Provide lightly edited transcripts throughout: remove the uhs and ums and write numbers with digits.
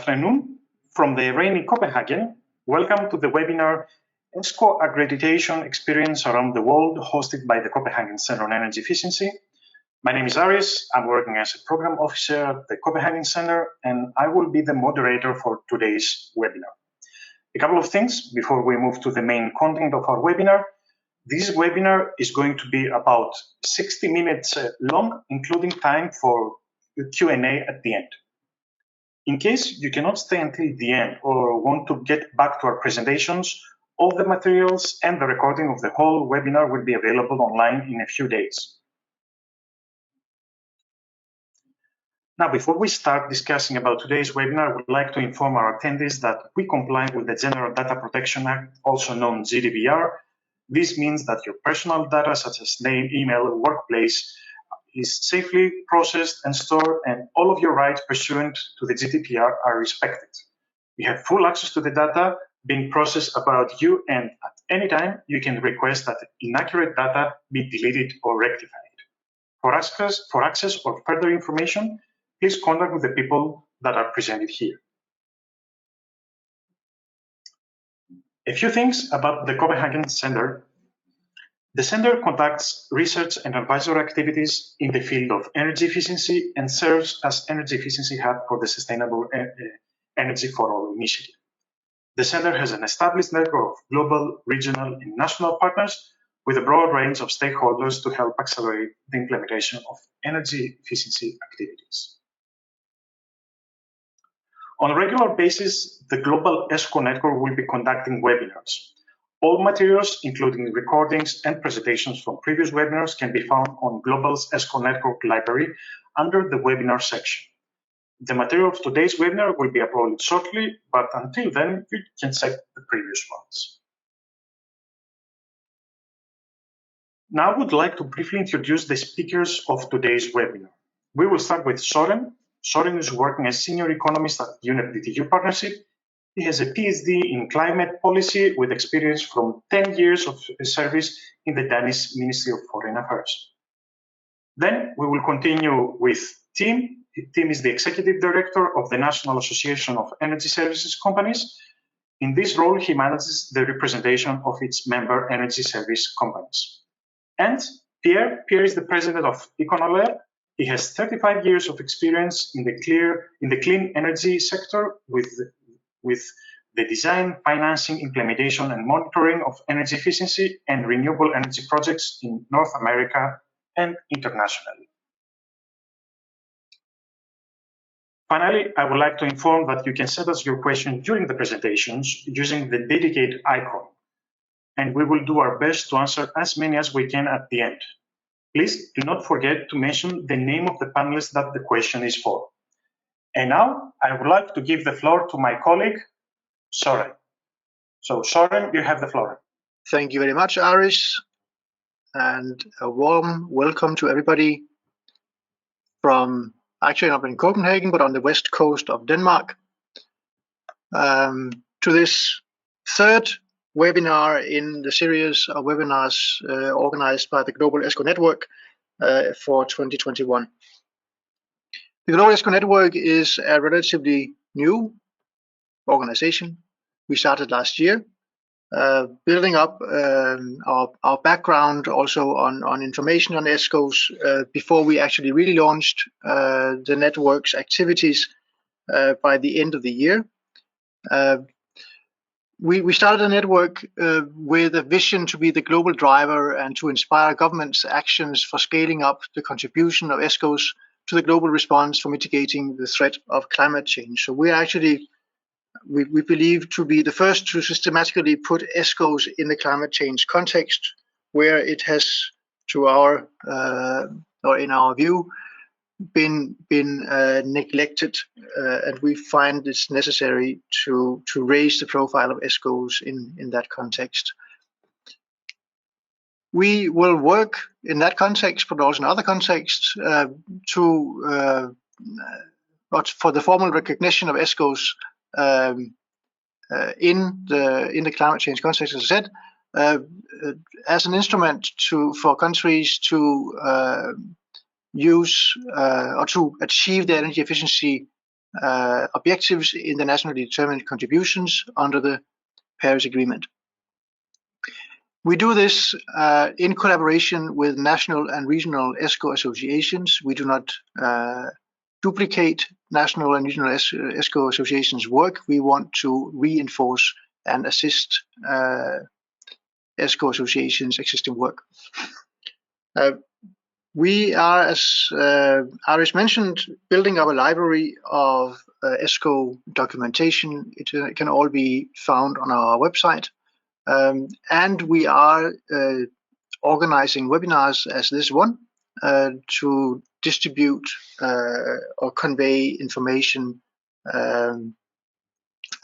afternoon from the rainy Copenhagen. Welcome to the webinar ESCO Accreditation Experience Around the World, hosted by the Copenhagen Center on Energy Efficiency. My name is Aris. I'm working as a program officer at the Copenhagen Center, and I will be the moderator for today's webinar. A couple of things before we move to the main content of our webinar. This webinar is going to be about 60 minutes long, including time for Q&A at the end. In case you cannot stay until the end or want to get back to our presentations, all the materials and the recording of the whole webinar will be available online in a few days. Now, before we start discussing about today's webinar, I would like to inform our attendees that we comply with the General Data Protection Act, also known GDPR. This means that your personal data, such as name, email, workplace, is safely processed and stored, and all of your rights pursuant to the GDPR are respected. You have full access to the data being processed about you, and at any time you can request that inaccurate data be deleted or rectified. For access or further information, please contact with the people that are presented here. A few things about the Copenhagen Center. The Center conducts research and advisory activities in the field of energy efficiency and serves as energy efficiency hub for the Sustainable Energy for All initiative. The Center has an established network of global, regional, and national partners with a broad range of stakeholders to help accelerate the implementation of energy efficiency activities. On a regular basis, the global ESCO network will be conducting webinars. All materials, including recordings and presentations from previous webinars, can be found on Global's ESCO Network library under the webinar section. The material of today's webinar will be uploaded shortly, but until then, you can check the previous ones. Now I would like to briefly introduce the speakers of today's webinar. We will start with Søren. Søren is working as senior economist at UNEP-DTU Partnership. He has a PhD in climate policy with experience from 10 years of service in the Danish Ministry of Foreign Affairs. Then we will continue with Tim. Tim is the Executive Director of the National Association of Energy Services Companies. In this role, he manages the representation of its member energy service companies. And Pierre is the President of Econolair. He has 35 years of experience in the clean energy sector with the design, financing, implementation, and monitoring of energy efficiency and renewable energy projects in North America and internationally. Finally, I would like to inform that you can send us your questions during the presentations using the dedicated icon, and we will do our best to answer as many as we can at the end. Please do not forget to mention the name of the panelist that the question is for. And now I would like to give the floor to my colleague, Søren. So Søren, you have the floor. Thank you very much, Aris, and a warm welcome to everybody from actually not in Copenhagen, but on the west coast of Denmark, to this third webinar in the series of webinars organized by the Global ESCO Network for 2021. The Global ESCO Network is a relatively new organization. We started last year, building up our background also on information on ESCOs before we actually really launched the network's activities by the end of the year. We started a network with a vision to be the global driver and to inspire governments' actions for scaling up the contribution of ESCOs to the global response for mitigating the threat of climate change. So we actually, we believe to be the first to systematically put ESCOs in the climate change context, where it has, to our or in our view, been neglected, and we find it's necessary to raise the profile of ESCOs in that context. We will work in that context, but also in other contexts, for the formal recognition of ESCOs in the climate change context, as I said, as an instrument for countries to use or to achieve their energy efficiency objectives in the nationally determined contributions under the Paris Agreement. We do this in collaboration with national and regional ESCO associations. We do not duplicate national and regional ESCO associations' work. We want to reinforce and assist ESCO associations' existing work. We are, as Aris mentioned, building up a library of ESCO documentation. It can all be found on our website. And we are organizing webinars as this one to distribute or convey information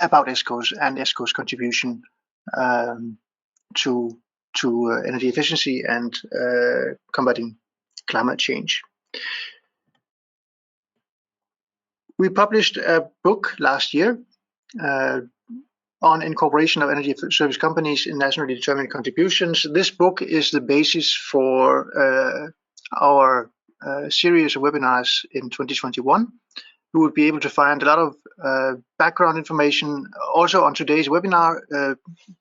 about ESCOs and ESCO's contribution to energy efficiency and combating climate change. We published a book last year on incorporation of energy service companies in nationally determined contributions. This book is the basis for our series of webinars in 2021. You will be able to find a lot of background information also on today's webinar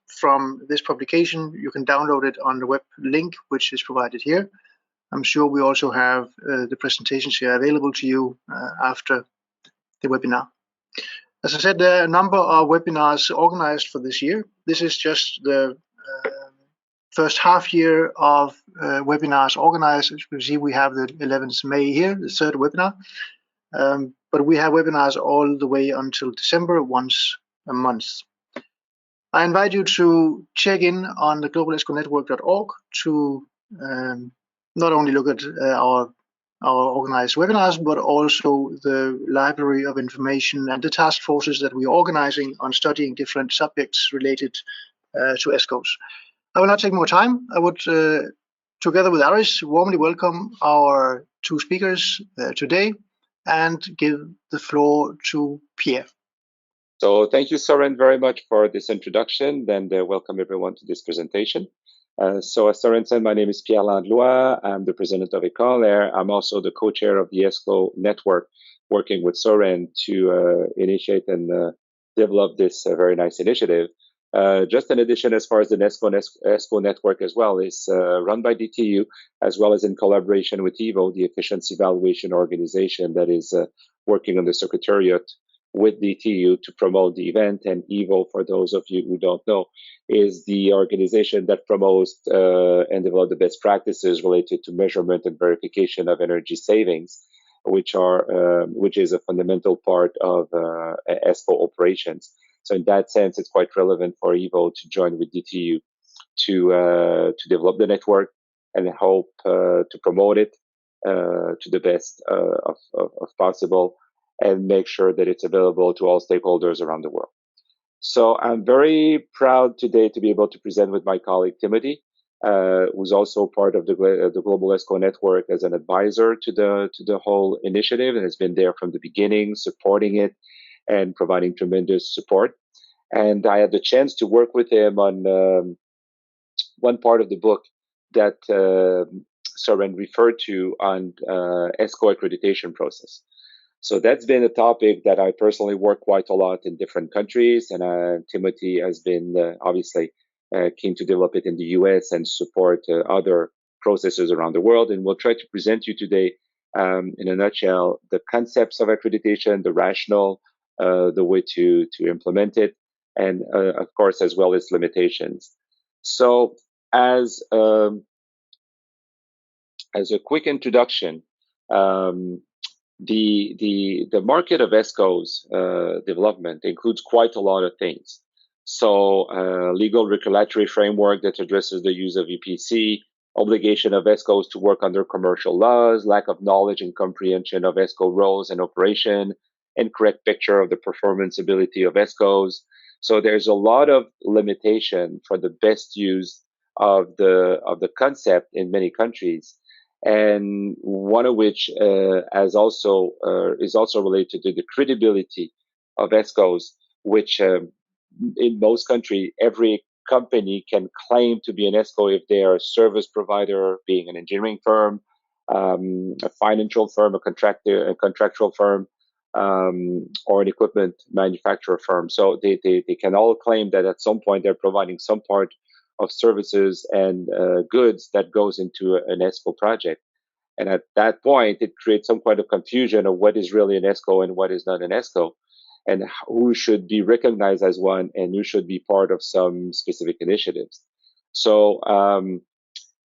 from this publication. You can download it on the web link, which is provided here. I'm sure we also have the presentations here available to you after the webinar. As I said, there are a number of webinars organized for this year. This is just the first half year of webinars organized. As you can see, we have the 11th May here, the third webinar. But we have webinars all the way until December, once a month. I invite you to check in on the globalesconetwork.org to not only look at our organized webinars, but also the library of information and the task forces that we are organizing on studying different subjects related to ESCOs. I will not take more time. I would, together with Aris, warmly welcome our two speakers today and give the floor to Pierre. So thank you, Søren, very much for this introduction, and welcome everyone to this presentation. So as Søren said, my name is Pierre Landlois. I'm the president of Ecolair. I'm also the co-chair of the ESCO network, working with Søren to initiate and develop this very nice initiative. Just in addition, as far as the ESCO network as well, is run by DTU, as well as in collaboration with EVO, the efficiency evaluation organization that is working on the secretariat with DTU to promote the event. And EVO, for those of you who don't know, is the organization that promotes and develops the best practices related to measurement and verification of energy savings, which is a fundamental part of ESCO operations. So in that sense, it's quite relevant for EVO to join with DTU to develop the network and hope to promote it to the best of possible, and make sure that it's available to all stakeholders around the world. So I'm very proud today to be able to present with my colleague Timothy, who's also part of the Global ESCO network as an advisor to the whole initiative, and has been there from the beginning, supporting it and providing tremendous support. And I had the chance to work with him on one part of the book that Søren referred to on ESCO accreditation process. So that's been a topic that I personally work quite a lot in different countries, and Timothy has been obviously keen to develop it in the US and support other processes around the world. And we'll try to present you today, in a nutshell, the concepts of accreditation, the rationale, the way to implement it, and of course, as well as limitations. So as a quick introduction, the market of ESCO's development includes quite a lot of things. So legal regulatory framework that addresses the use of EPC, obligation of ESCOs to work under commercial laws, lack of knowledge and comprehension of ESCO roles and operation, incorrect picture of the performance ability of ESCOs. So there's a lot of limitation for the best use of the concept in many countries, and one of which is also related to the credibility of ESCOs, which in most countries, every company can claim to be an ESCO if they are a service provider, being an engineering firm, a financial firm, a contractual firm, or an equipment manufacturer firm. So they can all claim that at some point they're providing some part of services and goods that goes into an ESCO project. And at that point, it creates some kind of confusion of what is really an ESCO and what is not an ESCO, and who should be recognized as one and who should be part of some specific initiatives. So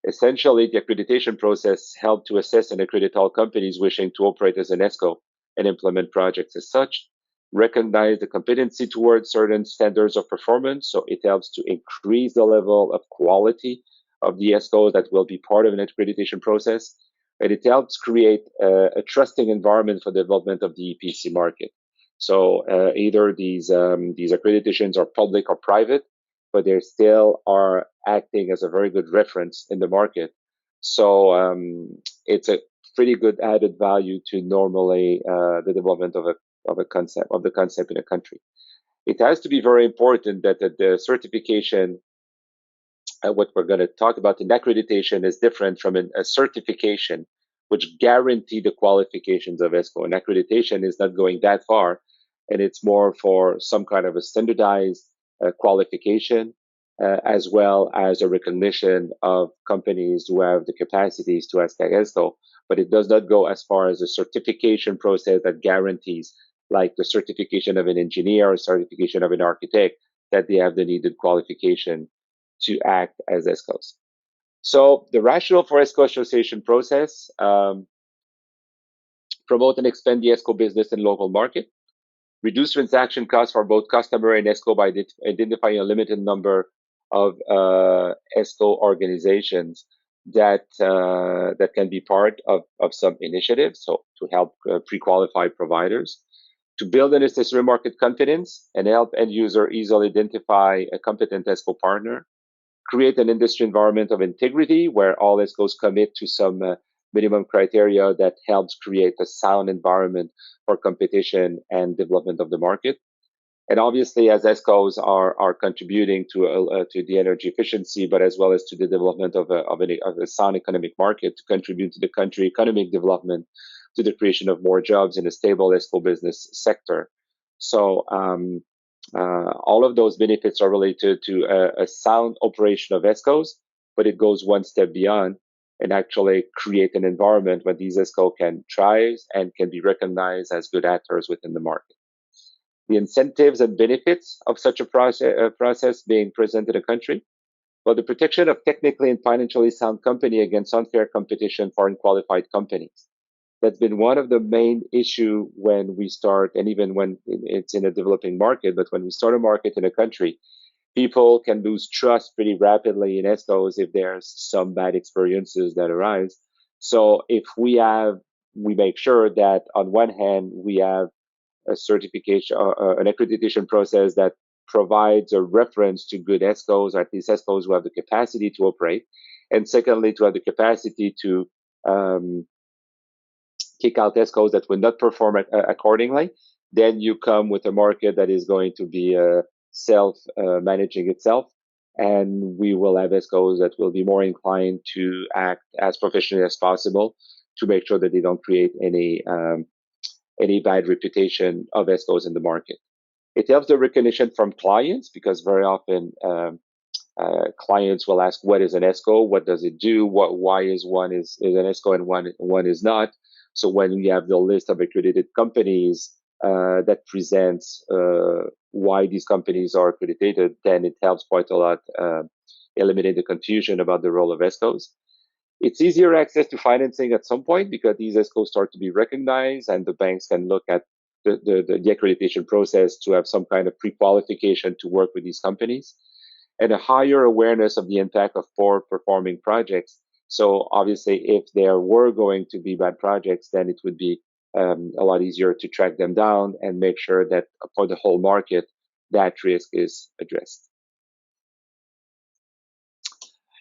essentially, the accreditation process helped to assess and accredit all companies wishing to operate as an ESCO and implement projects as such, recognize the competency towards certain standards of performance. So it helps to increase the level of quality of the ESCOs that will be part of an accreditation process. And it helps create a trusting environment for the development of the EPC market. So either these accreditations are public or private, but they still are acting as a very good reference in the market. So it's a pretty good added value to normally the development of the concept in a country. It has to be very important that the certification, what we're going to talk about in accreditation, is different from a certification, which guarantee the qualifications of ESCO. And accreditation is not going that far, and it's more for some kind of a standardized qualification, as well as a recognition of companies who have the capacities to act as ESCO. But it does not go as far as a certification process that guarantees, like the certification of an engineer or certification of an architect, that they have the needed qualification to act as ESCOs. So the rationale for ESCO association process, promote and expand the ESCO business in local market, reduce transaction costs for both customer and ESCO by identifying a limited number of ESCO organizations that can be part of some initiatives, so to help pre-qualify providers, to build the necessary market confidence and help end user easily identify a competent ESCO partner, create an industry environment of integrity where all ESCOs commit to some minimum criteria that helps create a sound environment for competition and development of the market. And obviously, as ESCOs are contributing to the energy efficiency, but as well as to the development of a sound economic market, to contribute to the country economic development, to the creation of more jobs in a stable ESCO business sector. So all of those benefits are related to a sound operation of ESCOs, but it goes one step beyond and actually create an environment where these ESCO can thrive and can be recognized as good actors within the market. The incentives and benefits of such a process being present in a country. Well, the protection of technically and financially sound company against unfair competition for unqualified companies. That's been one of the main issue when we start, and even when it's in a developing market, but when we start a market in a country, people can lose trust pretty rapidly in ESCOs if there's some bad experiences that arise. So if we make sure that on one hand, we have a certification, an accreditation process that provides a reference to good ESCOs, or at least ESCOs who have the capacity to operate. And secondly, to have the capacity to kick out ESCOs that will not perform accordingly, then you come with a market that is going to be self-managing itself. And we will have ESCOs that will be more inclined to act as professionally as possible to make sure that they don't create any bad reputation of ESCOs in the market. It helps the recognition from clients, because very often clients will ask, what is an ESCO? What does it do? Why is one is an ESCO and one is not? So when we have the list of accredited companies that presents why these companies are accredited, then it helps quite a lot eliminate the confusion about the role of ESCOs. It's easier access to financing at some point because these ESCOs start to be recognized, and the banks can look at the accreditation process to have some kind of pre-qualification to work with these companies, and a higher awareness of the impact of poor performing projects. So obviously, if there were going to be bad projects, then it would be a lot easier to track them down and make sure that for the whole market, that risk is addressed.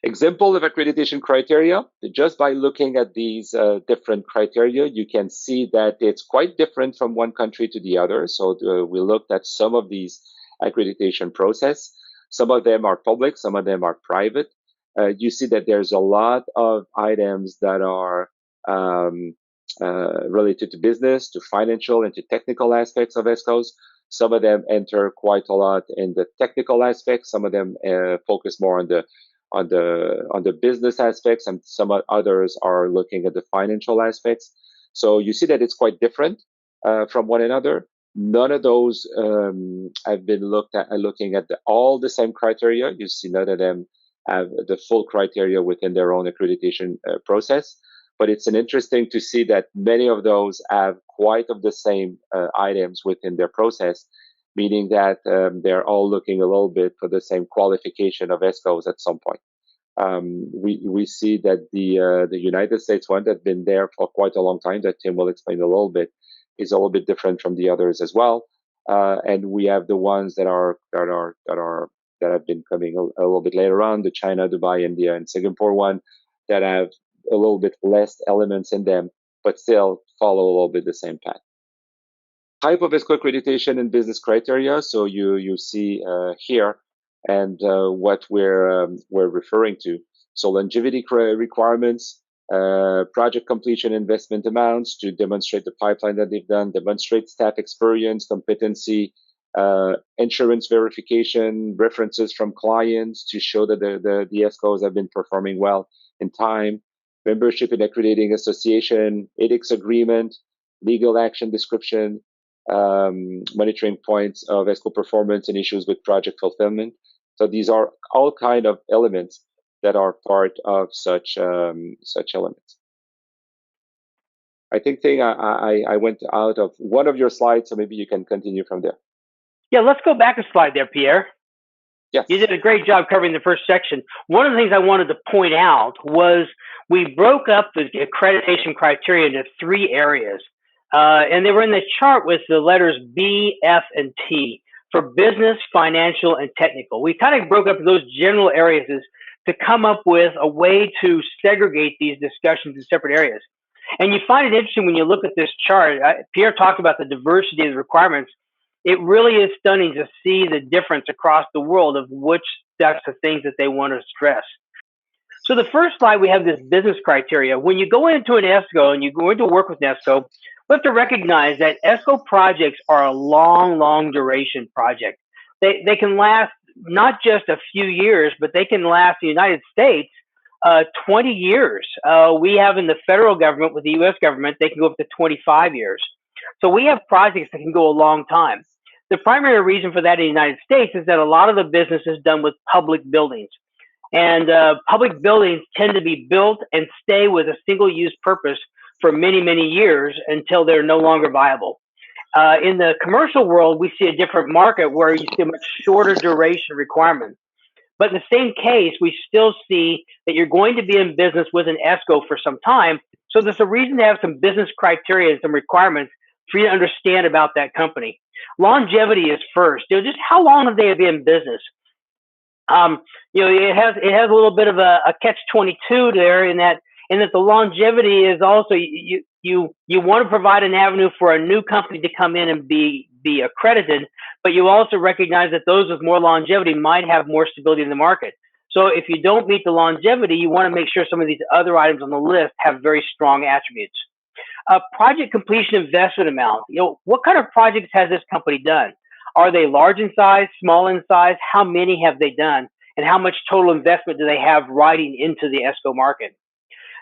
Example of accreditation criteria. Just by looking at these different criteria, you can see that it's quite different from one country to the other. So we looked at some of these accreditation process. Some of them are public, some of them are private. You see that there's a lot of items that are related to business, to financial, and to technical aspects of ESCOs. Some of them enter quite a lot in the technical aspects. Some of them focus more on the business aspects, and some others are looking at the financial aspects. So you see that it's quite different from one another. None of those have been looking at all the same criteria. You see, none of them have the full criteria within their own accreditation process. But it's interesting to see that many of those have quite of the same items within their process, meaning that they're all looking a little bit for the same qualification of ESCOs at some point. We see that the United States one that's been there for quite a long time, that Tim will explain a little bit, is a little bit different from the others as well. And we have the ones that have been coming a little bit later on, the China, Dubai, India, and Singapore one, that have a little bit less elements in them, but still follow a little bit the same path. Type of ESCO accreditation and business criteria. So you see here, and what we're referring to. So longevity requirements, project completion investment amounts to demonstrate the pipeline that they've done, demonstrate staff experience, competency, insurance verification, references from clients to show that the ESCOs have been performing well in time, membership in accrediting association, ethics agreement, legal action description, monitoring points of ESCO performance and issues with project fulfillment. So these are all kind of elements that are part of such elements. I think I went out of one of your slides, so maybe you can continue from there. Yeah, let's go back a slide there, Pierre. Yes. You did a great job covering the first section. One of the things I wanted to point out was we broke up the accreditation criteria into 3 areas. And they were in the chart with the letters B, F, and T for business, financial, and technical. We kind of broke up those general areas to come up with a way to segregate these discussions in separate areas. And you find it interesting when you look at this chart. Pierre talked about the diversity of the requirements. It really is stunning to see the difference across the world of which that's the things that they want to stress. So the first slide, we have this business criteria. When you go into an ESCO and you go into work with an ESCO, we have to recognize that ESCO projects are a long duration project. They can last not just a few years, but they can last in the United States 20 years. We have in the federal government, with the U.S. government, they can go up to 25 years. So we have projects that can go a long time. The primary reason for that in the United States is that a lot of the business is done with public buildings. And public buildings tend to be built and stay with a single-use purpose for many years until they're no longer viable. In the commercial world, we see a different market where you see a much shorter duration requirement. But in the same case, we still see that you're going to be in business with an ESCO for some time. So there's a reason to have some business criteria and some requirements for you to understand about that company. Longevity is first. Just how long have they been in business? It has a little bit of a catch-22 there in that the longevity is also you want to provide an avenue for a new company to come in and be accredited, but you also recognize that those with more longevity might have more stability in the market. So if you don't meet the longevity, you want to make sure some of these other items on the list have very strong attributes. Project completion investment amount. What kind of projects has this company done? Are they large in size, small in size? How many have they done? And how much total investment do they have riding into the ESCO market?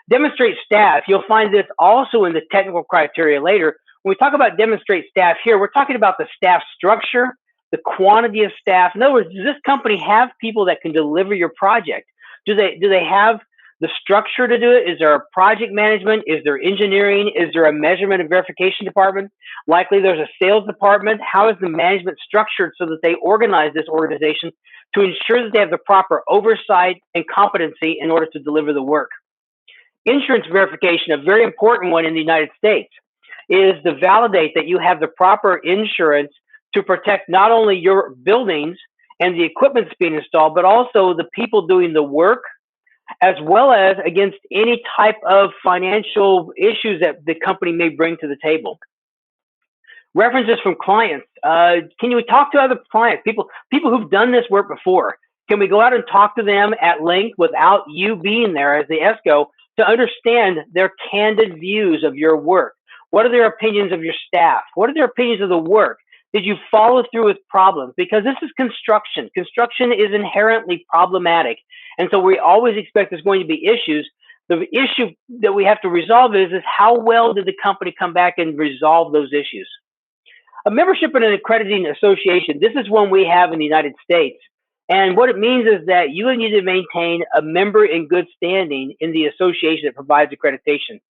Demonstrate staff. You'll find this also in the technical criteria later. When we talk about demonstrate staff here, we're talking about the staff structure, the quantity of staff. In other words, does this company have people that can deliver your project? Do they have the structure to do it? Is there a project management? Is there engineering? Is there a measurement and verification department? Likely there's a sales department. How is the management structured so that they organize this organization to ensure that they have the proper oversight and competency in order to deliver the work? Insurance verification, a very important one in the United States, is to validate that you have the proper insurance to protect not only your buildings and the equipment that's being installed, but also the people doing the work, as well as against any type of financial issues that the company may bring to the table. References from clients. Can you talk to other clients, people who've done this work before? Can we go out and talk to them at length without you being there as the ESCO to understand their candid views of your work. What are their opinions of your staff? What are their opinions of the work? Did you follow through with problems? Because this is construction. Construction is inherently problematic. And so we always expect there's going to be issues. The issue that we have to resolve is how well did the company come back and resolve those issues? A membership in an accrediting association, this is one we have in the United States. And what it means is that you need to maintain a member in good standing in the association that provides accreditation,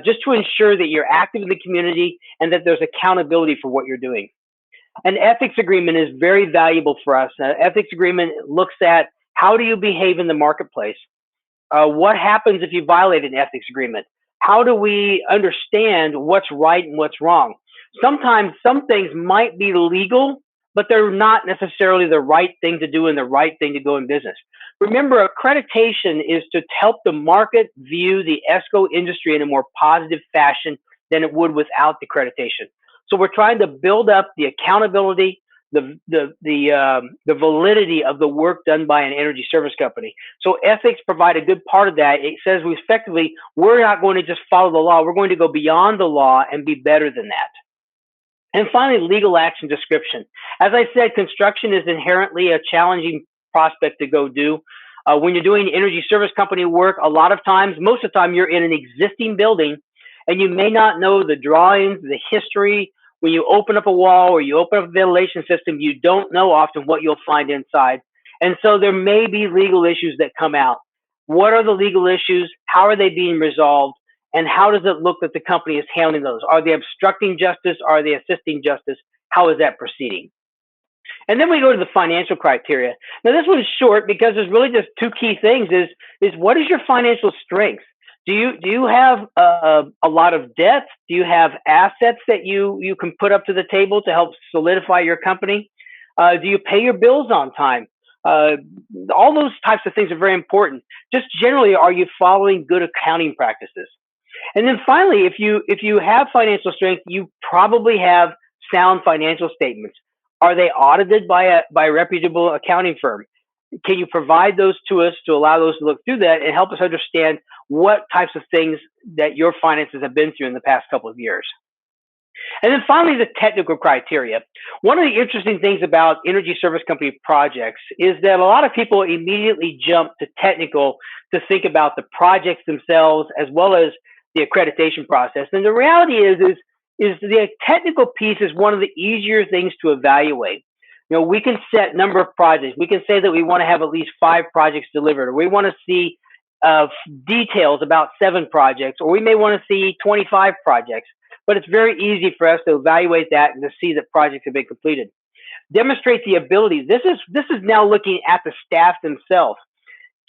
just to ensure that you're active in the community and that there's accountability for what you're doing. An ethics agreement is very valuable for us. An ethics agreement looks at how do you behave in the marketplace? What happens if you violate an ethics agreement? How do we understand what's right and what's wrong? Sometimes some things might be legal, but they're not necessarily the right thing to do and the right thing to go in business. Remember, accreditation is to help the market view the ESCO industry in a more positive fashion than it would without the accreditation. So we're trying to build up the accountability, the validity of the work done by an energy service company. So ethics provide a good part of that. It says we effectively, we're not going to just follow the law. We're going to go beyond the law and be better than that. And finally, legal action description. As I said, construction is inherently a challenging prospect to go do. When you're doing energy service company work, a lot of times, most of the time, you're in an existing building and you may not know the drawings, the history. When you open up a wall or you open up a ventilation system, you don't know often what you'll find inside. And so there may be legal issues that come out. What are the legal issues? How are they being resolved? And how does it look that the company is handling those? Are they obstructing justice? Are they assisting justice? How is that proceeding? And then we go to the financial criteria. Now, this one's short because there's really just two key things is what is your financial strength? Do you have a lot of debt? Do you have assets that you can put up to the table to help solidify your company? Do you pay your bills on time? All those types of things are very important. Just generally, are you following good accounting practices? And then finally, if you have financial strength, you probably have sound financial statements. Are they audited by a reputable accounting firm? Can you provide those to us to allow those to look through that and help us understand what types of things that your finances have been through in the past couple of years? And then finally, the technical criteria. One of the interesting things about energy service company projects is that a lot of people immediately jump to technical to think about the projects themselves as well as the accreditation process. And the reality is the technical piece is one of the easier things to evaluate. You know, we can set number of projects. We can say that we want to have at least 5 projects delivered, or we want to see details about 7 projects, or we may want to see 25 projects. But it's very easy for us to evaluate that and to see that projects have been completed. Demonstrate the ability. This is now looking at the staff themselves.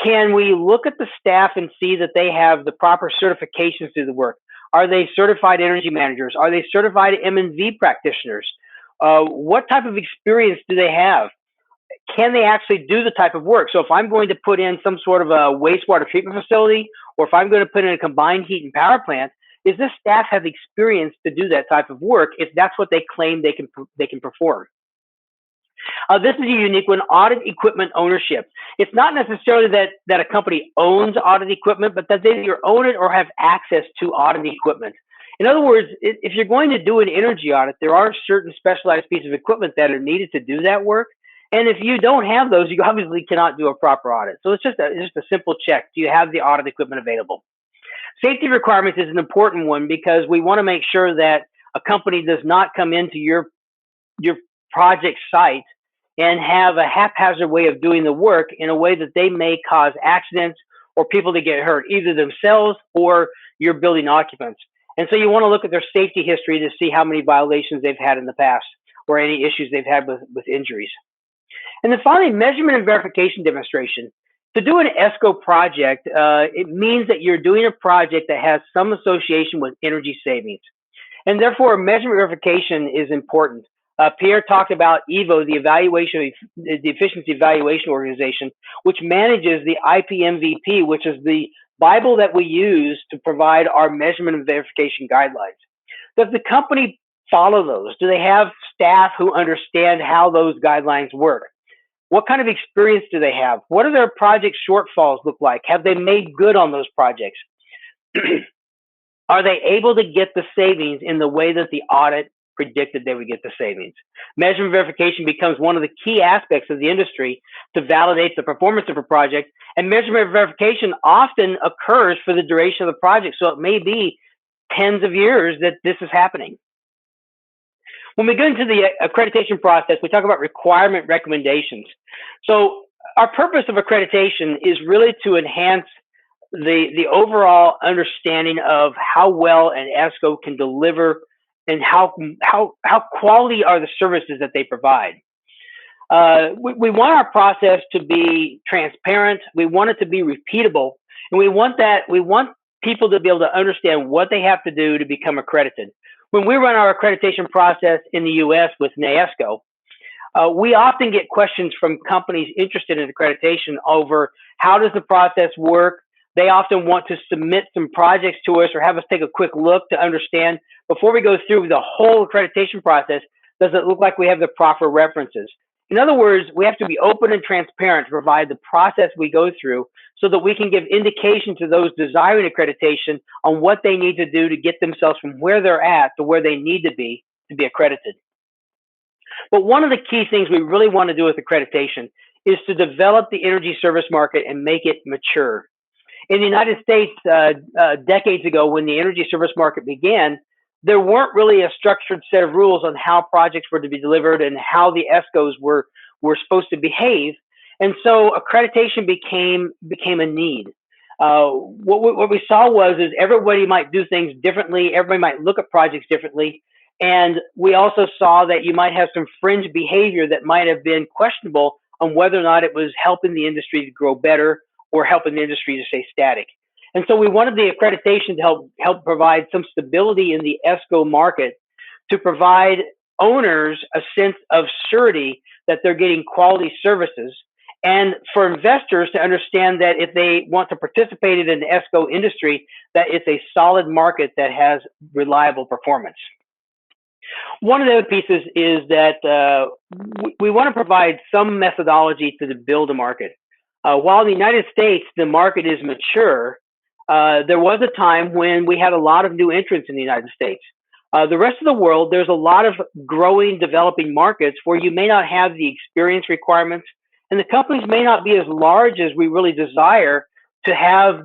Can we look at the staff and see that they have the proper certifications to the work? Are they certified energy managers? Are they certified M&V practitioners? What type of experience do they have? Can they actually do the type of work? So if I'm going to put in some sort of a wastewater treatment facility, or if I'm going to put in a combined heat and power plant, is this staff have experience to do that type of work if that's what they claim they can perform? This is a unique one, audit equipment ownership. It's not necessarily that a company owns audit equipment, but that they either own it or have access to audit equipment. In other words, if you're going to do an energy audit, there are certain specialized pieces of equipment that are needed to do that work. And if you don't have those, you obviously cannot do a proper audit. So it's just a simple check. Do you have the audit equipment available? Safety requirements is an important one because we want to make sure that a company does not come into your project site and have a haphazard way of doing the work in a way that they may cause accidents or people to get hurt, either themselves or your building occupants. And so you want to look at their safety history to see how many violations they've had in the past or any issues they've had with injuries. And then finally, measurement and verification demonstration. To do an ESCO project, it means that you're doing a project that has some association with energy savings. And therefore, measurement verification is important. Pierre talked about EVO, the Efficiency Evaluation Organization, which manages the IPMVP, which is the Bible that we use to provide our measurement and verification guidelines. Does the company follow those? Do they have staff who understand how those guidelines work? What kind of experience do they have? What do their project shortfalls look like? Have they made good on those projects? Are they able to get the savings in the way that the audit predicted they would get the savings? Measurement verification becomes one of the key aspects of the industry to validate the performance of a project, and measurement verification often occurs for the duration of the project, so it may be tens of years that this is happening. When we go into the accreditation process, we talk about requirement recommendations. So our purpose of accreditation is really to enhance the overall understanding of how well an ESCO can deliver and how quality are the services that they provide. We want our process to be transparent. We want it to be repeatable, and we want people to be able to understand what they have to do to become accredited. When we run our accreditation process in the U.S. with NAESCO, we often get questions from companies interested in accreditation over how does the process work. They often want to submit some projects to us or have us take a quick look to understand before we go through the whole accreditation process, does it look like we have the proper references? In other words, we have to be open and transparent to provide the process we go through so that we can give indication to those desiring accreditation on what they need to do to get themselves from where they're at to where they need to be accredited. But one of the key things we really want to do with accreditation is to develop the energy service market and make it mature. In the United States, decades ago, when the energy service market began, there weren't really a structured set of rules on how projects were to be delivered and how the ESCOs were supposed to behave. And so accreditation became a need. What we saw is everybody might do things differently. Everybody might look at projects differently. And we also saw that you might have some fringe behavior that might have been questionable on whether or not it was helping the industry to grow better or helping the industry to stay static. And so we wanted the accreditation to help provide some stability in the ESCO market to provide owners a sense of surety that they're getting quality services, and for investors to understand that if they want to participate in an ESCO industry, that it's a solid market that has reliable performance. One of the other pieces is that we want to provide some methodology to build a market. While in the United States, the market is mature, there was a time when we had a lot of new entrants in the United States. The rest of the world, there's a lot of growing, developing markets where you may not have the experience requirements, and the companies may not be as large as we really desire to have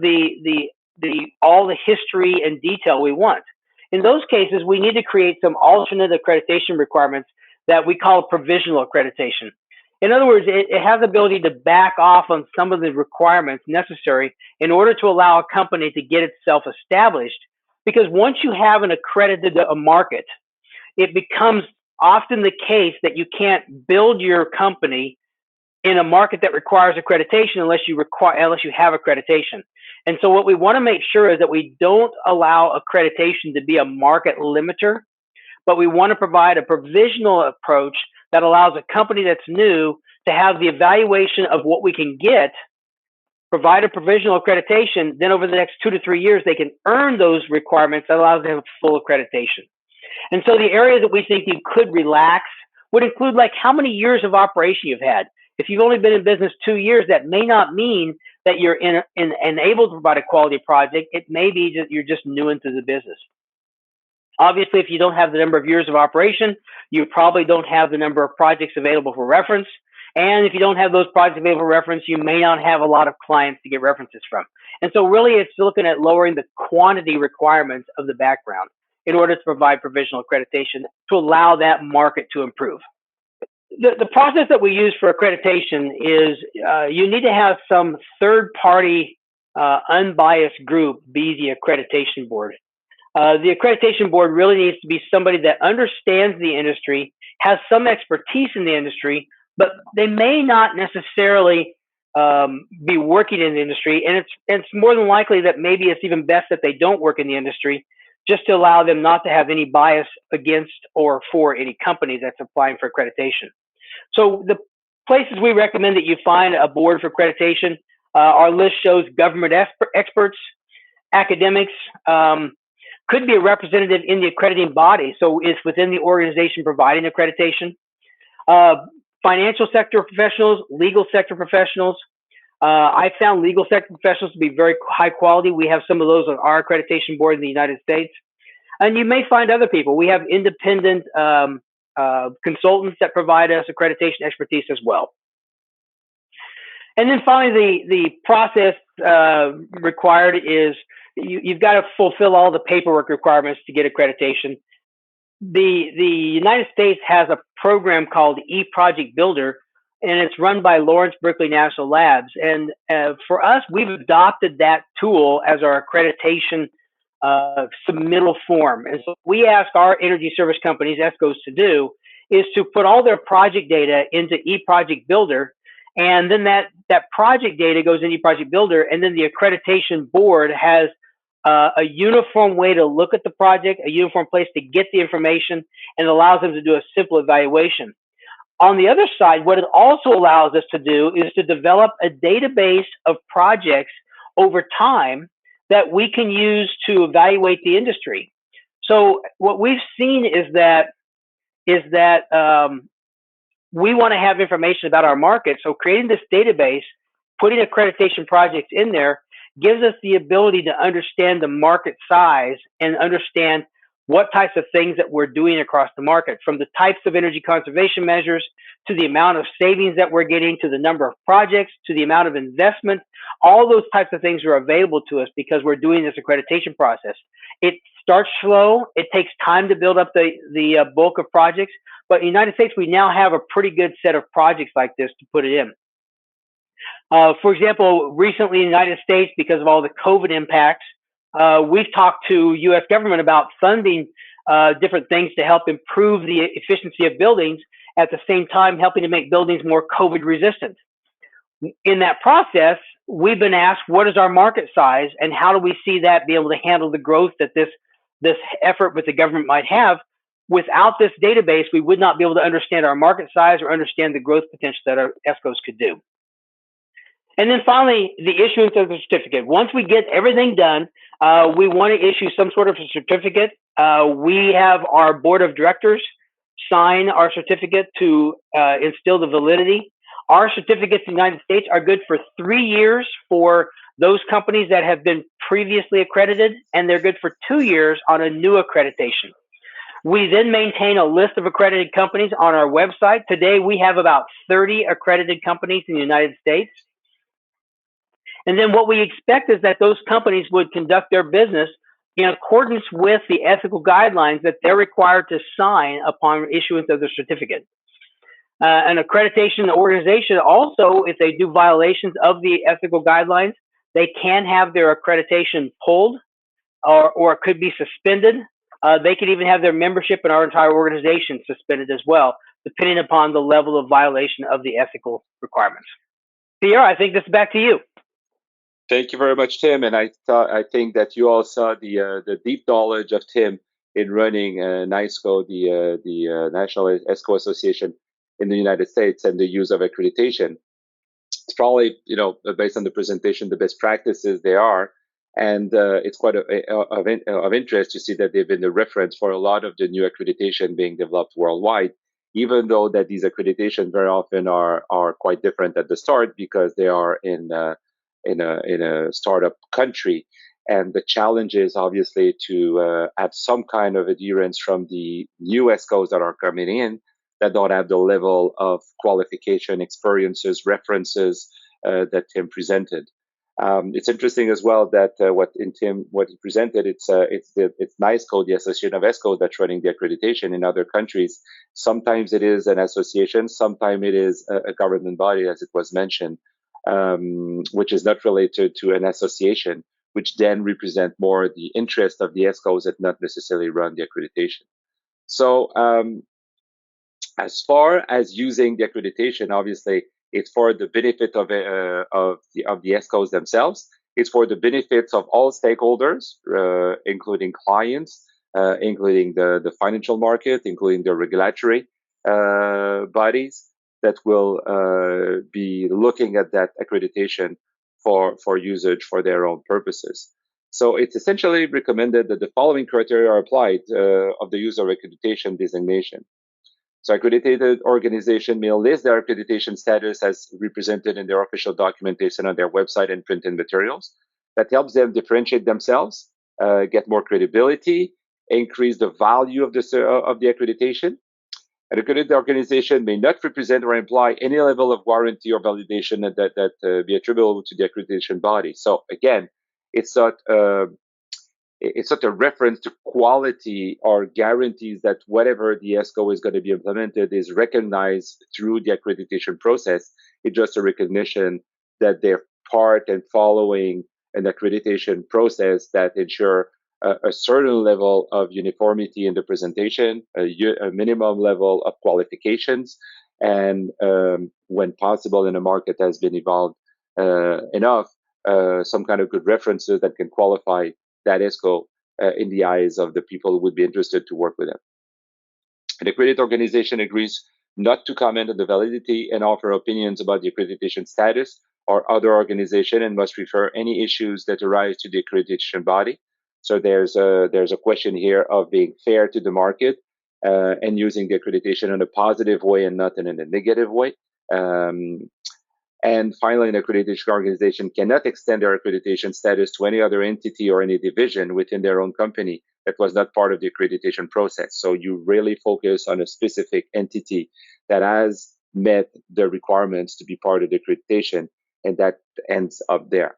all the history and detail we want. In those cases, we need to create some alternate accreditation requirements that we call provisional accreditation. In other words, it has the ability to back off on some of the requirements necessary in order to allow a company to get itself established. Because once you have an accredited market, it becomes often the case that you can't build your company in a market that requires accreditation unless you have accreditation. And so what we want to make sure is that we don't allow accreditation to be a market limiter, but we want to provide a provisional approach that allows a company that's new to have the evaluation of what we can get, provide a provisional accreditation, then over the next 2 to 3 years, they can earn those requirements that allows them to have full accreditation. And so the areas that we think you could relax would include like how many years of operation you've had. If you've only been in business 2 years, that may not mean that you're able to provide a quality project. It may be that you're just new into the business. Obviously, if you don't have the number of years of operation, you probably don't have the number of projects available for reference. And if you don't have those projects available for reference, you may not have a lot of clients to get references from. And so really, it's looking at lowering the quantity requirements of the background in order to provide provisional accreditation to allow that market to improve. The process that we use for accreditation is you need to have some third-party unbiased group be the accreditation board. The accreditation board really needs to be somebody that understands the industry, has some expertise in the industry, but they may not necessarily be working in the industry. And it's more than likely that maybe it's even best that they don't work in the industry, just to allow them not to have any bias against or for any company that's applying for accreditation. So the places we recommend that you find a board for accreditation, our list shows government experts, academics, could be a representative in the accrediting body, so it's within the organization providing accreditation. Financial sector professionals, legal sector professionals, I found legal sector professionals to be very high quality. We have some of those on our accreditation board in the United States. And you may find other people. We have independent consultants that provide us accreditation expertise as well. And then finally, the process required is you've got to fulfill all the paperwork requirements to get accreditation. The United States has a program called eProject Builder, and it's run by Lawrence Berkeley National Labs. And for us, we've adopted that tool as our accreditation submittal form. And so we ask our energy service companies, ESCOs, to do is to put all their project data into eProject Builder. And then that project data goes into eProject Builder, and then the accreditation board has a uniform way to look at the project, a uniform place to get the information, and allows them to do a simple evaluation. On the other side, what it also allows us to do is to develop a database of projects over time that we can use to evaluate the industry. So what we've seen is that we want to have information about our market. So creating this database, putting accreditation projects in there, gives us the ability to understand the market size and understand what types of things that we're doing across the market, from the types of energy conservation measures to the amount of savings that we're getting, to the number of projects, to the amount of investment. All those types of things are available to us because we're doing this accreditation process. It starts slow. It takes time to build up the bulk of projects. But in the United States, we now have a pretty good set of projects like this to put it in. For example, recently in the United States, because of all the COVID impacts, we've talked to U.S. government about funding different things to help improve the efficiency of buildings, at the same time helping to make buildings more COVID resistant. In that process, we've been asked, what is our market size and how do we see that be able to handle the growth that this effort with the government might have? Without this database, we would not be able to understand our market size or understand the growth potential that our ESCOs could do. And then finally, the issuance of the certificate. Once we get everything done, we want to issue some sort of a certificate. We have our board of directors sign our certificate to instill the validity. Our certificates in the United States are good for 3 years for those companies that have been previously accredited, and they're good for 2 years on a new accreditation. We then maintain a list of accredited companies on our website. Today, we have about 30 accredited companies in the United States. And then what we expect is that those companies would conduct their business in accordance with the ethical guidelines that they're required to sign upon issuance of the certificate. An accreditation organization also, if they do violations of the ethical guidelines, they can have their accreditation pulled or it could be suspended. They could even have their membership in our entire organization suspended as well, depending upon the level of violation of the ethical requirements. Pierre, I think this is back to you. Thank you very much, Tim. And I think that you all saw the deep knowledge of Tim in running NYSCO, the National ESCO Association in the United States, and the use of accreditation. It's probably, based on the presentation, the best practices they are. And it's quite of interest to see that they've been the reference for a lot of the new accreditation being developed worldwide, even though that these accreditations very often are quite different at the start because they are in a startup country. And the challenge is obviously to have some kind of adherence from the new ESCOs that are coming in that don't have the level of qualification, experiences, references that Tim presented. It's interesting as well that what he presented, it's NYSCO, the Association of ESCO, that's running the accreditation in other countries. Sometimes it is an association, sometimes it is a government body, as it was mentioned, which is not related to an association, which then represent more the interest of the ESCOs that not necessarily run the accreditation. So as far as using the accreditation, obviously, it's for the benefit of the ESCOs themselves. It's for the benefits of all stakeholders, including clients, including the financial market, including the regulatory bodies that will be looking at that accreditation for usage for their own purposes. So it's essentially recommended that the following criteria are applied of the use of accreditation designation. So accredited organization may list their accreditation status as represented in their official documentation on their website and printed materials. That helps them differentiate themselves, get more credibility, increase the value of the accreditation. An accredited organization may not represent or imply any level of warranty or validation that be attributable to the accreditation body. So again, it's not a reference to quality or guarantees that whatever the ESCO is going to be implemented is recognized through the accreditation process. It's just a recognition that they're part and following an accreditation process that ensure a certain level of uniformity in the presentation, a minimum level of qualifications, and when possible in a market has been evolved enough, some kind of good references that can qualify that ESCO in the eyes of the people who would be interested to work with them. An accredited organization agrees not to comment on the validity and offer opinions about the accreditation status or other organization, and must refer any issues that arise to the accreditation body. So there's a question here of being fair to the market and using the accreditation in a positive way and not in a negative way. And finally, an accreditation organization cannot extend their accreditation status to any other entity or any division within their own company that was not part of the accreditation process. So you really focus on a specific entity that has met the requirements to be part of the accreditation, and that ends up there.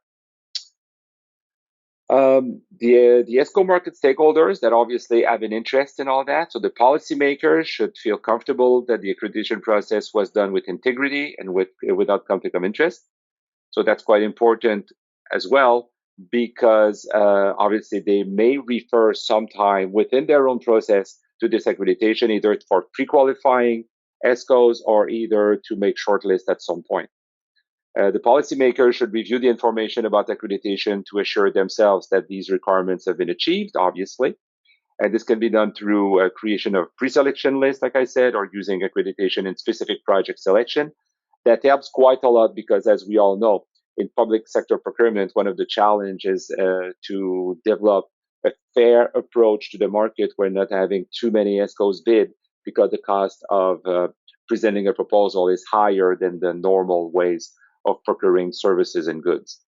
The ESCO market stakeholders that obviously have an interest in all that. So the policymakers should feel comfortable that the accreditation process was done with integrity and without conflict of interest. So that's quite important as well, because obviously they may refer sometime within their own process to this accreditation, either for pre-qualifying ESCOs or either to make shortlist at some point. The policymakers should review the information about accreditation to assure themselves that these requirements have been achieved, obviously. And this can be done through a creation of pre-selection lists, like I said, or using accreditation in specific project selection. That helps quite a lot because, as we all know, in public sector procurement, one of the challenges to develop a fair approach to the market where not having too many ESCOs bid, because the cost of presenting a proposal is higher than the normal ways of procuring services and goods.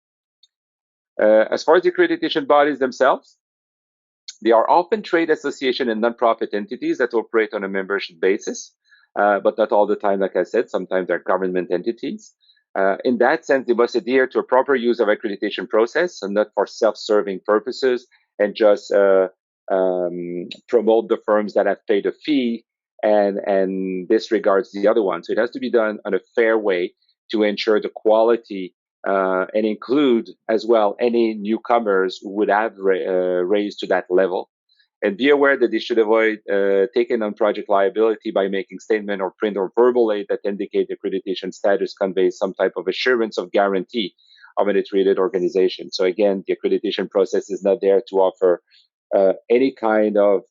As far as the accreditation bodies themselves, they are often trade association and nonprofit entities that operate on a membership basis, but not all the time, like I said. Sometimes they're government entities. In that sense, they must adhere to a proper use of accreditation process and not for self-serving purposes and just promote the firms that have paid a fee and disregards the other one. So it has to be done in a fair way to ensure the quality and include as well any newcomers who would have raised to that level. And be aware that they should avoid taking on project liability by making statement or print or verbal aid that indicate accreditation status conveys some type of assurance of guarantee of an accredited organization. So again, the accreditation process is not there to offer any kind of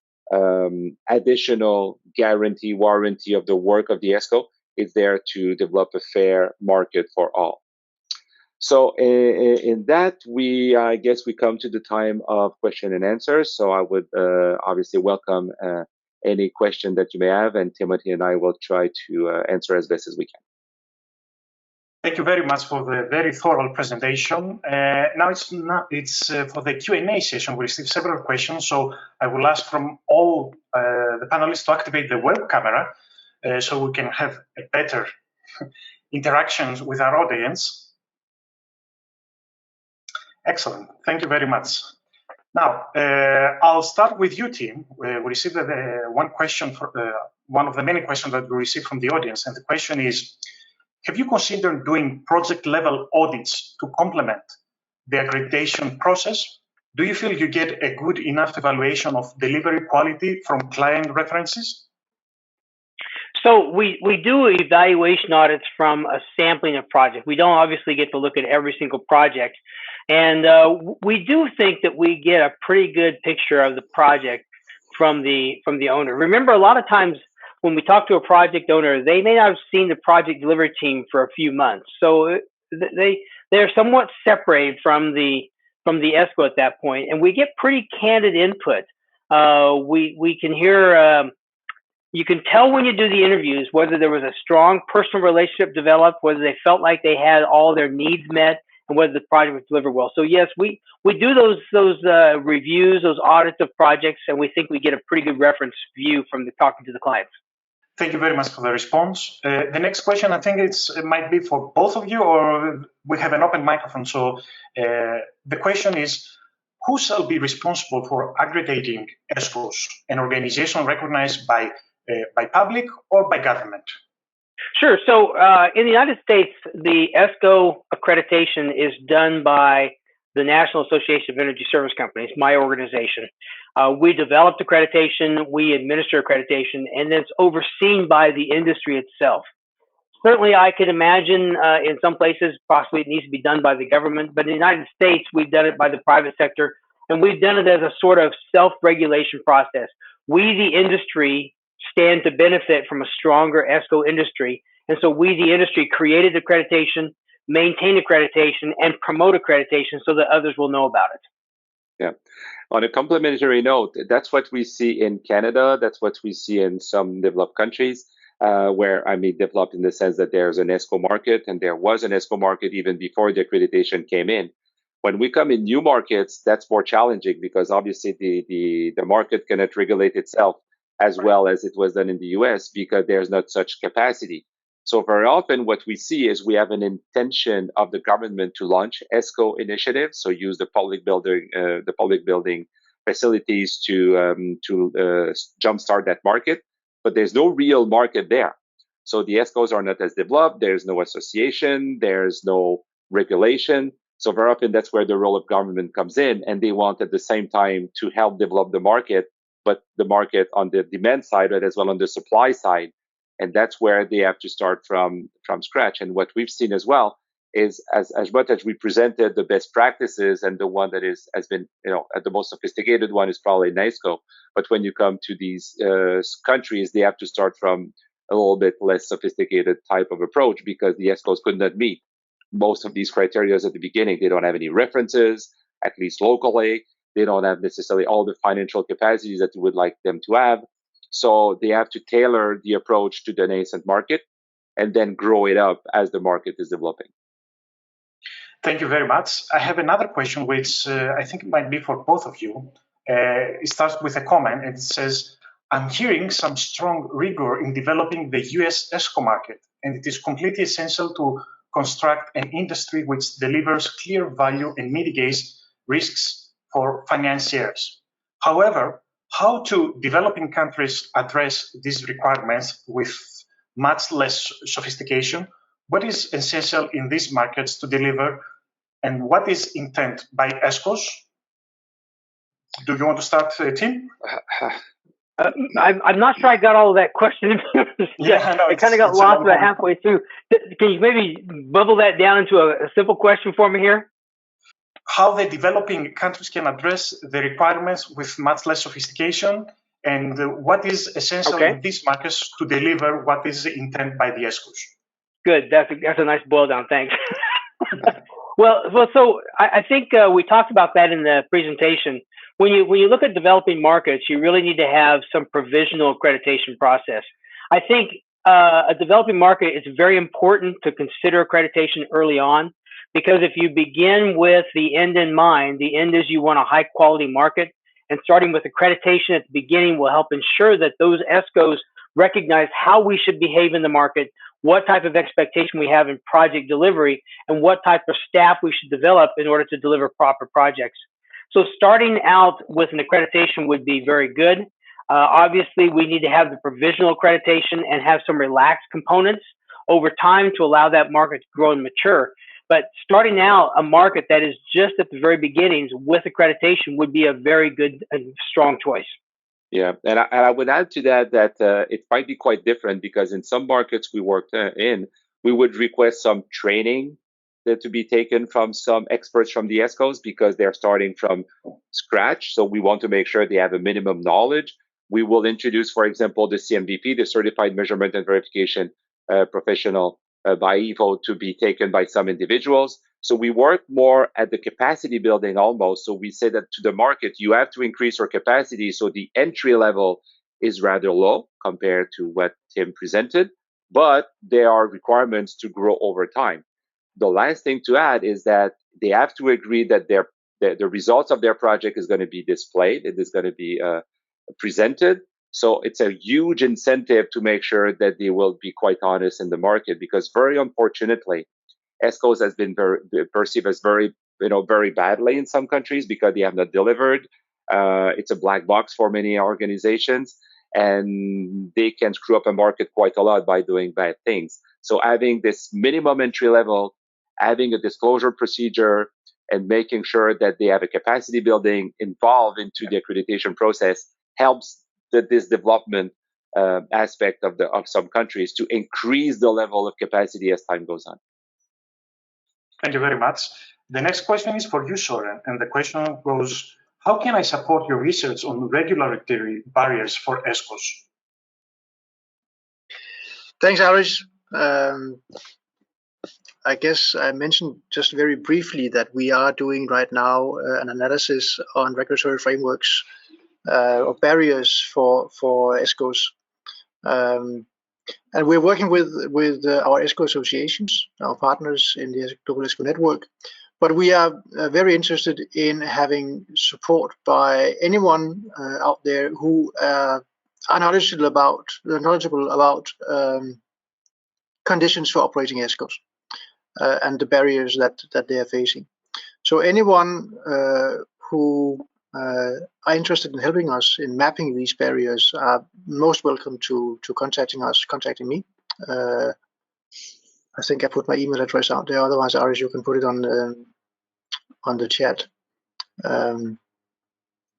additional guarantee, warranty of the work of the ESCO. It's there to develop a fair market for all. So in that, I guess we come to the time of question and answers. So I would obviously welcome any question that you may have, and Timothy and I will try to answer as best as we can. Thank you very much for the very thorough presentation. Now it's for the Q&A session. We received several questions, so I will ask from all the panelists to activate the web camera so we can have a better interactions with our audience. Excellent. Thank you very much. Now, I'll start with you, Tim. We received one question, one of the many questions that we received from the audience, and the question is, have you considered doing project-level audits to complement the accreditation process? Do you feel you get a good enough evaluation of delivery quality from client references? So we do evaluation audits from a sampling of projects. We don't obviously get to look at every single project. And we do think that we get a pretty good picture of the project from the owner. Remember, a lot of times when we talk to a project owner, they may not have seen the project delivery team for a few months. So they're somewhat separated from the ESCO at that point. And we get pretty candid input. We can hear You can tell when you do the interviews whether there was a strong personal relationship developed, whether they felt like they had all their needs met, and whether the project was delivered well. So yes, we do those reviews, those audits of projects, and we think we get a pretty good reference view from talking to the clients. Thank you very much for the response. The next question, I think it might be for both of you, or we have an open microphone. So the question is, who shall be responsible for aggregating ESCOs, an organization recognized by public or by government? Sure. So in the United States, the ESCO accreditation is done by the National Association of Energy Service Companies, my organization. We developed accreditation, we administer accreditation, and it's overseen by the industry itself. Certainly, I could imagine in some places possibly it needs to be done by the government, but in the United States, we've done it by the private sector, and we've done it as a sort of self-regulation process. We, the industry, stand to benefit from a stronger ESCO industry, and so we, the industry, created accreditation, maintain accreditation, and promote accreditation so that others will know about it. Yeah. On a complementary note, that's what we see in Canada. That's what we see in some developed countries, where I mean developed in the sense that there's an ESCO market, and there was an ESCO market even before the accreditation came in. When we come in new markets, that's more challenging because obviously the market cannot regulate itself as well as it was done in the US because there's not such capacity. So very often what we see is we have an intention of the government to launch ESCO initiatives, so use the public building facilities to jumpstart that market, but there's no real market there. So the ESCOs are not as developed, there's no association, there's no regulation. So very often that's where the role of government comes in, and they want at the same time to help develop the market, but the market on the demand side, but as well on the supply side. And that's where they have to start from scratch. And what we've seen as well is as much as we presented the best practices and the one that has been, the most sophisticated one is probably NESCO. But when you come to these countries, they have to start from a little bit less sophisticated type of approach because the ESCOs could not meet most of these criteria at the beginning. They don't have any references, at least locally. They don't have necessarily all the financial capacities that you would like them to have. So they have to tailor the approach to the nascent market and then grow it up as the market is developing. Thank you very much. I have another question, which I think might be for both of you. It starts with a comment, and it says, I'm hearing some strong rigor in developing the US ESCO market, and it is completely essential to construct an industry which delivers clear value and mitigates risks for financiers. However, how do developing countries address these requirements with much less sophistication? What is essential in these markets to deliver, and what is intent by ESCOs? Do you want to start, Tim? I'm not sure I got all of that question. Yeah, no, I kind of got lost about halfway through. Can you maybe bubble that down into a simple question for me here? How the developing countries can address the requirements with much less sophistication, and what is essential in these markets to deliver what is intended by the ESCOs? Good. That's a nice boil down. Thanks. Well, so I think we talked about that in the presentation. When you look at developing markets, you really need to have some provisional accreditation process. I think a developing market is very important to consider accreditation early on, because if you begin with the end in mind, the end is you want a high quality market, and starting with accreditation at the beginning will help ensure that those ESCOs recognize how we should behave in the market, what type of expectation we have in project delivery, and what type of staff we should develop in order to deliver proper projects. So starting out with an accreditation would be very good. Obviously, we need to have the provisional accreditation and have some relaxed components over time to allow that market to grow and mature. But starting out a market that is just at the very beginnings with accreditation would be a very good and strong choice. Yeah, and I would add to that it might be quite different because in some markets we worked in, we would request some training to be taken from some experts from the ESCOs because they're starting from scratch. So we want to make sure they have a minimum knowledge. We will introduce, for example, the CMVP, the Certified Measurement and Verification Professional by EVO, to be taken by some individuals. So we work more at the capacity building almost. So we say that to the market, you have to increase your capacity. So the entry level is rather low compared to what Tim presented, but there are requirements to grow over time. The last thing to add is that they have to agree that the results of their project is going to be displayed, it is going to be presented. So it's a huge incentive to make sure that they will be quite honest in the market, because very unfortunately, ESCOs has been perceived as very badly in some countries because they have not delivered. It's a black box for many organizations, and they can screw up a market quite a lot by doing bad things. So having this minimum entry level, having a disclosure procedure, and making sure that they have a capacity building involved into the accreditation process helps this development aspect of some countries to increase the level of capacity as time goes on. Thank you very much. The next question is for you, Soren, and the question goes, how can I support your research on regulatory barriers for ESCOs? Thanks, Aris. I guess I mentioned just very briefly that we are doing right now an analysis on regulatory frameworks or barriers for ESCOs. And we're working with our ESCO associations, our partners in the Global ESCO Network. But we are very interested in having support by anyone out there who are knowledgeable about conditions for operating ESCOs and the barriers that they are facing. So anyone who are interested in helping us in mapping these barriers are most welcome to contacting me. I think I put my email address out there. Otherwise, Aris, you can put it on the chat.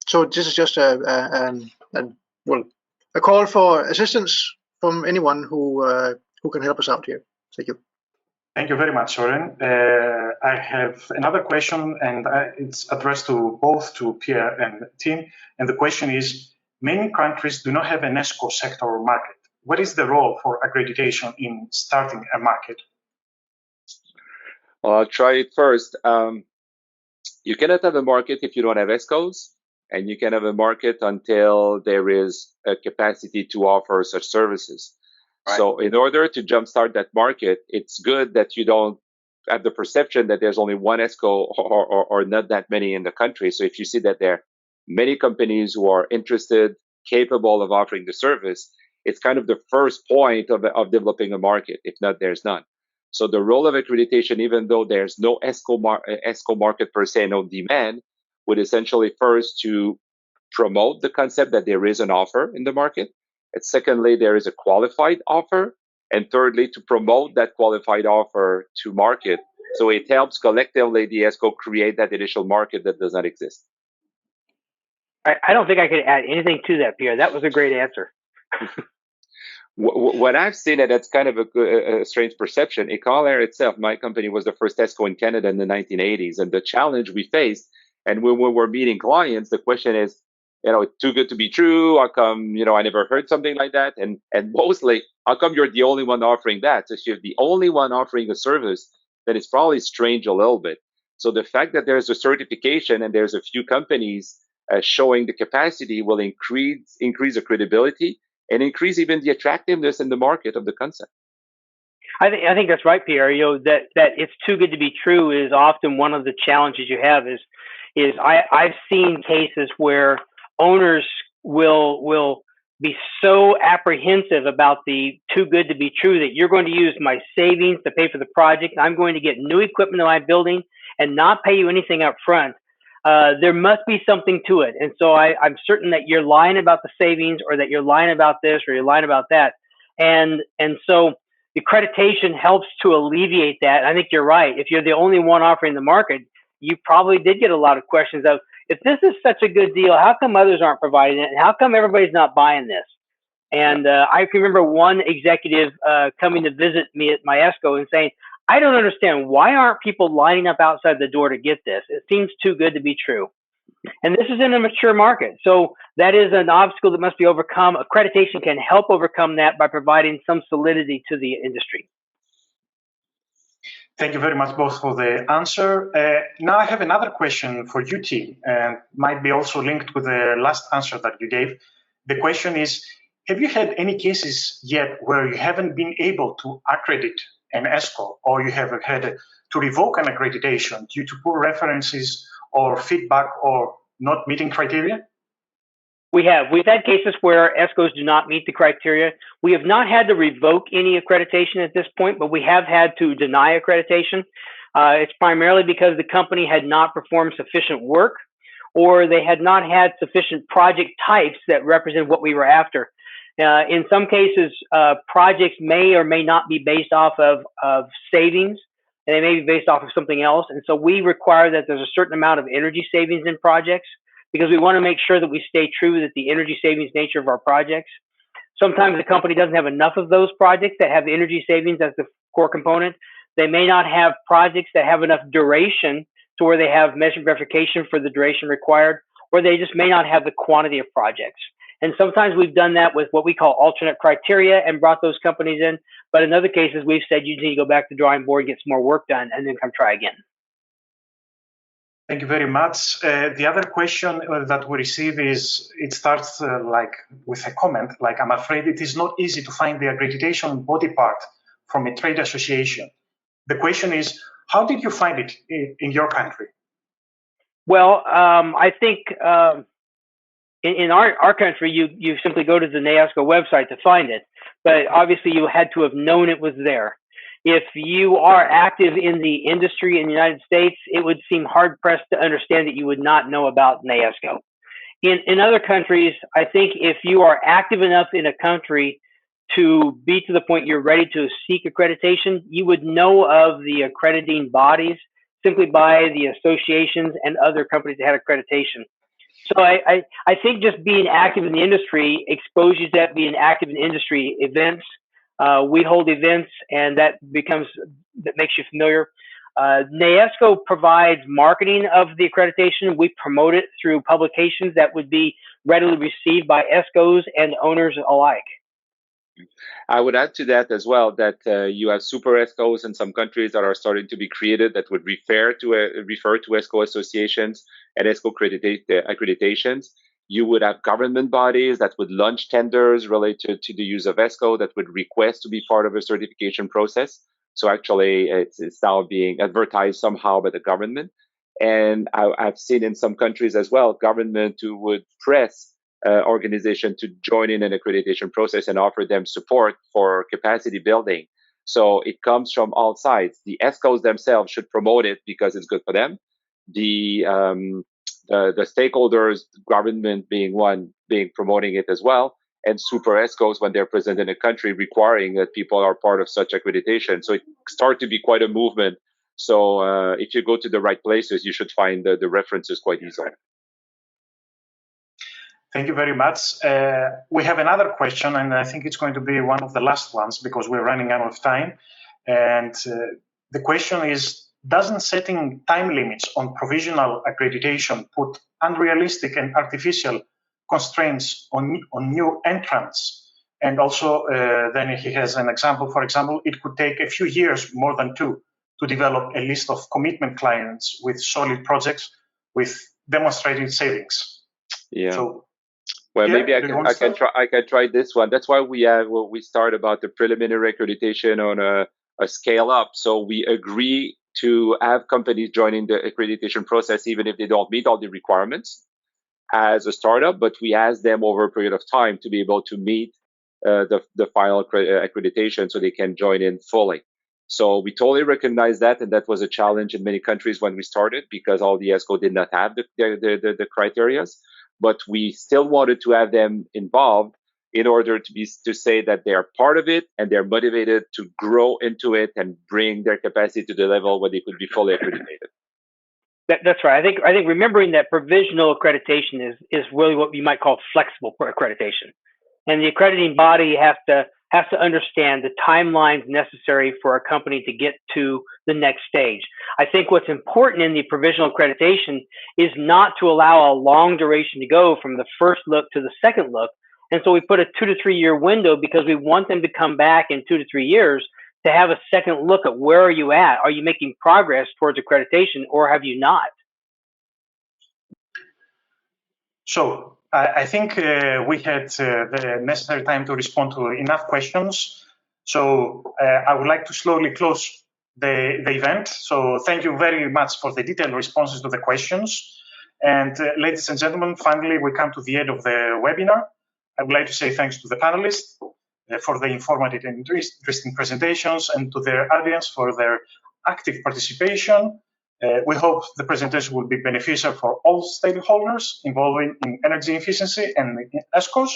So this is just a call for assistance from anyone who can help us out here. Thank you. Thank you very much, Soren. I have another question, and it's addressed to both Pierre and Tim. And the question is, many countries do not have an ESCO sector or market. What is the role for accreditation in starting a market? Well, I'll try it first. You cannot have a market if you don't have ESCOs, and you can have a market until there is a capacity to offer such services. Right. So in order to jumpstart that market, it's good that you don't have the perception that there's only one ESCO or not that many in the country. So if you see that there are many companies who are interested, capable of offering the service, it's kind of the first point of developing a market. If not, there's none. So the role of accreditation, even though there's no ESCO market per se, no demand, would essentially first to promote the concept that there is an offer in the market. And secondly, there is a qualified offer. And thirdly, to promote that qualified offer to market. So it helps collectively the ESCO create that initial market that does not exist. I don't think I could add anything to that, Pierre. That was a great answer. What I've seen, and that's kind of a strange perception, Ecolair itself, my company, was the first ESCO in Canada in the 1980s. And the challenge we faced, and when we're meeting clients, the question is, it's too good to be true. How come, I never heard something like that? And mostly, how come you're the only one offering that? So if you're the only one offering a service, then it's probably strange a little bit. So the fact that there's a certification and there's a few companies showing the capacity will increase the credibility and increase even the attractiveness in the market of the concept. I think that's right, Pierre. That it's too good to be true is often one of the challenges you have. I've seen cases where owners will be so apprehensive about the too good to be true that you're going to use my savings to pay for the project. I'm going to get new equipment in my building and not pay you anything up front. There must be something to it. And so I'm certain that you're lying about the savings, or that you're lying about this, or you're lying about that. And so the accreditation helps to alleviate that. I think you're right. If you're the only one offering the market, you probably did get a lot of questions of, if this is such a good deal, how come others aren't providing it? And how come everybody's not buying this? And I can remember one executive coming to visit me at my ESCO and saying, I don't understand, why aren't people lining up outside the door to get this? It seems too good to be true. And this is in a mature market. So that is an obstacle that must be overcome. Accreditation can help overcome that by providing some solidity to the industry. Thank you very much both for the answer. Now I have another question for you, Tim, and might be also linked with the last answer that you gave. The question is, have you had any cases yet where you haven't been able to accredit an ESCO, or you have had to revoke an accreditation due to poor references or feedback or not meeting criteria? We have. We've had cases where ESCOs do not meet the criteria. We have not had to revoke any accreditation at this point, but we have had to deny accreditation. It's primarily because the company had not performed sufficient work, or they had not had sufficient project types that represent what we were after. In some cases, projects may or may not be based off of savings, and they may be based off of something else. And so we require that there's a certain amount of energy savings in projects, because we want to make sure that we stay true that the energy savings nature of our projects. Sometimes the company doesn't have enough of those projects that have energy savings as the core component. They may not have projects that have enough duration to where they have measurement verification for the duration required, or they just may not have the quantity of projects. And sometimes we've done that with what we call alternate criteria and brought those companies in. But in other cases, we've said you need to go back to the drawing board, get some more work done, and then come try again. Thank you very much. The other question that we receive is, it starts like with a comment, like, I'm afraid it is not easy to find the accreditation body part from a trade association. The question is, how did you find it in your country? Well, I think in our country, you simply go to the NAESCO website to find it, but obviously you had to have known it was there. If you are active in the industry in the United States, it would seem hard-pressed to understand that you would not know about NAESCO. In other countries, I think if you are active enough in a country to be to the point you're ready to seek accreditation, you would know of the accrediting bodies simply by the associations and other companies that had accreditation. So I think just being active in the industry exposes you to that, being active in industry events. We hold events, and that makes you familiar. NAESCO provides marketing of the accreditation. We promote it through publications that would be readily received by ESCOs and owners alike. I would add to that as well that you have super ESCOs in some countries that are starting to be created that would refer to ESCO associations and ESCO accreditations. You would have government bodies that would launch tenders related to the use of ESCO that would request to be part of a certification process. So actually, it's now being advertised somehow by the government. And I've seen in some countries as well, government who would press organization to join in an accreditation process and offer them support for capacity building. So it comes from all sides. The ESCOs themselves should promote it because it's good for them. The stakeholders, government being one, promoting it as well, and super ESCOs when they're present in a country requiring that people are part of such accreditation. So it starts to be quite a movement. So if you go to the right places, you should find the references quite easily. Thank you very much. We have another question, and I think it's going to be one of the last ones because we're running out of time. And the question is, doesn't setting time limits on provisional accreditation put unrealistic and artificial constraints on new entrants? And also, then he has an example. For example, it could take a few years, more than 2, to develop a list of commitment clients with solid projects with demonstrated savings. Yeah. So, well, maybe I can try this one. That's why we start about the preliminary accreditation on a scale up. So we agree to have companies joining the accreditation process even if they don't meet all the requirements as a startup, but we ask them over a period of time to be able to meet the final accreditation so they can join in fully. So we totally recognize that, and that was a challenge in many countries when we started because all the ESCO did not have the criteria. But we still wanted to have them involved in order to say that they are part of it and they're motivated to grow into it and bring their capacity to the level where they could be fully accredited. That's right. I think remembering that provisional accreditation is really what you might call flexible accreditation, and the accrediting body has to understand the timelines necessary for a company to get to the next stage. I think what's important in the provisional accreditation is not to allow a long duration to go from the first look to the second look. And so we put a 2 to 3 year window because we want them to come back in 2 to 3 years to have a second look at where are you at? Are you making progress towards accreditation or have you not? So I think we had the necessary time to respond to enough questions. So I would like to slowly close the event. So thank you very much for the detailed responses to the questions. And ladies and gentlemen, finally, we come to the end of the webinar. I would like to say thanks to the panelists for the informative and interesting presentations, and to their audience for their active participation. We hope the presentation will be beneficial for all stakeholders involved in energy efficiency and in ESCOs.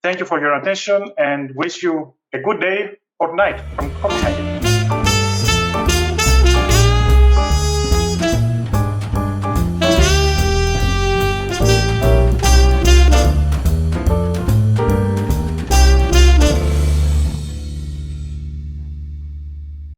Thank you for your attention and wish you a good day or night from Copenhagen.